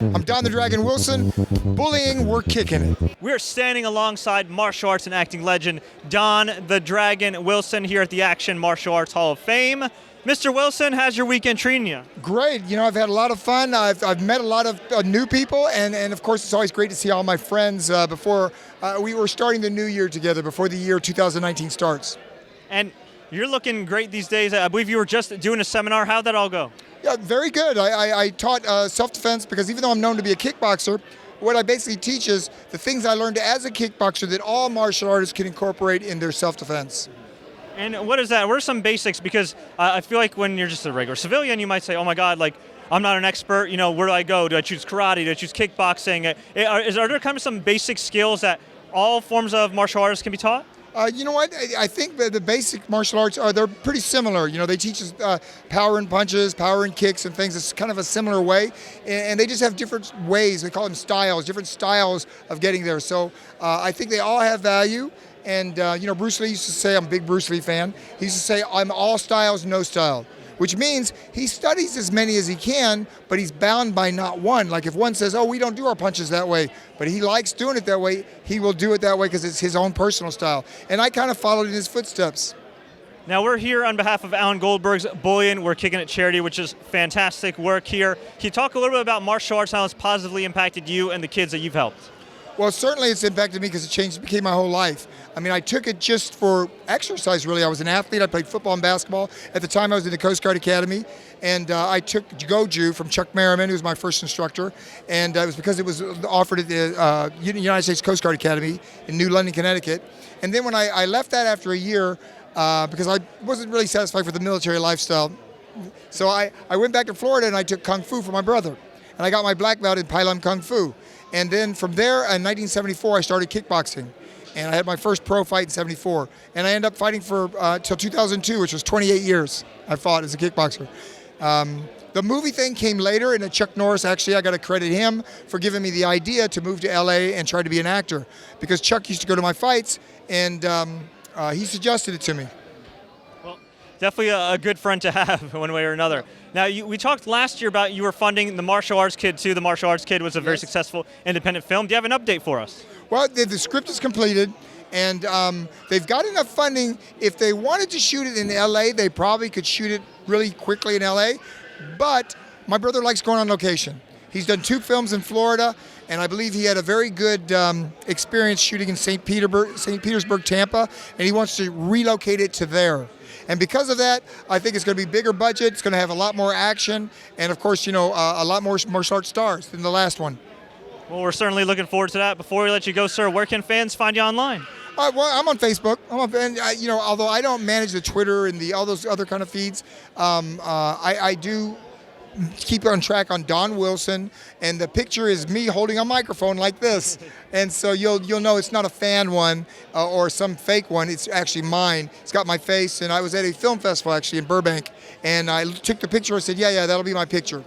I'm Don the Dragon Wilson. Bullying, we're kicking it. We're standing alongside martial arts and acting legend Don the Dragon Wilson here at the Action Martial Arts Hall of Fame. Mr. Wilson, how's your weekend treating you? Great. You know, I've had a lot of fun. I've met a lot of new people, and of course, it's always great to see all my friends before we were starting the new year together, before the year 2019 starts. And you're looking great these days. I believe you were just doing a seminar. How'd that all go? Yeah, very good. I taught self-defense because even though I'm known to be a kickboxer, what I basically teach is the things I learned as a kickboxer that all martial artists can incorporate in their self-defense. And what is that? What are some basics? Because I feel like when you're just a regular civilian, you might say, oh my God, like, I'm not an expert, you know, where do I go? Do I choose karate? Do I choose kickboxing? Are there kind of some basic skills that all forms of martial artists can be taught? You know what? I think that the basic martial arts they're pretty similar. You know, they teach us power and punches, power and kicks and things. It's kind of a similar way, and they just have different ways. They call them styles, different styles of getting there. So I think they all have value. And you know, Bruce Lee used to say, I'm a big Bruce Lee fan. He used to say, I'm all styles, no style. Which means he studies as many as he can, but he's bound by not one. Like if one says, oh, we don't do our punches that way, but he likes doing it that way, he will do it that way because it's his own personal style. And I kind of followed in his footsteps. Now we're here on behalf of Alan Goldberg's Bullying We're Kickin It charity, which is fantastic work here. Can you talk a little bit about martial arts, how it's positively impacted you and the kids that you've helped? Well, certainly it's impacted me because it became my whole life. I mean, I took it just for exercise, really. I was an athlete. I played football and basketball. At the time, I was in the Coast Guard Academy, and I took Goju from Chuck Merriman, who was my first instructor, and it was because it was offered at the United States Coast Guard Academy in New London, Connecticut. And then when I left that after a year, because I wasn't really satisfied with the military lifestyle, so I went back to Florida and I took Kung Fu for my brother. And I got my black belt in Pai Lam Kung Fu. And then from there, in 1974, I started kickboxing. And I had my first pro fight in 74. And I ended up fighting for till 2002, which was 28 years I fought as a kickboxer. The movie thing came later, and Chuck Norris, actually, I got to credit him for giving me the idea to move to LA and try to be an actor. Because Chuck used to go to my fights, and he suggested it to me. Well, definitely a good friend to have one way or another. Now, we talked last year about you were funding The Martial Arts Kid, too. The Martial Arts Kid was a very successful independent film. Do you have an update for us? Well, the script is completed, and they've got enough funding. If they wanted to shoot it in LA, they probably could shoot it really quickly in LA. But my brother likes going on location. He's done 2 films in Florida, and I believe he had a very good experience shooting in St. Petersburg, Tampa, and he wants to relocate it to there. And because of that, I think it's going to be bigger budget. It's going to have a lot more action, and of course, you know, a lot more martial arts stars than the last one. Well, we're certainly looking forward to that. Before we let you go, sir, where can fans find you online? Well, I'm on Facebook. You know, although I don't manage the Twitter and all those other kind of feeds, I do keep on track on Don Wilson, and the picture is me holding a microphone like this. And so you'll know it's not a fan one or some fake one. It's actually mine. It's got my face, and I was at a film festival actually in Burbank, and I took the picture and said, yeah, that'll be my picture.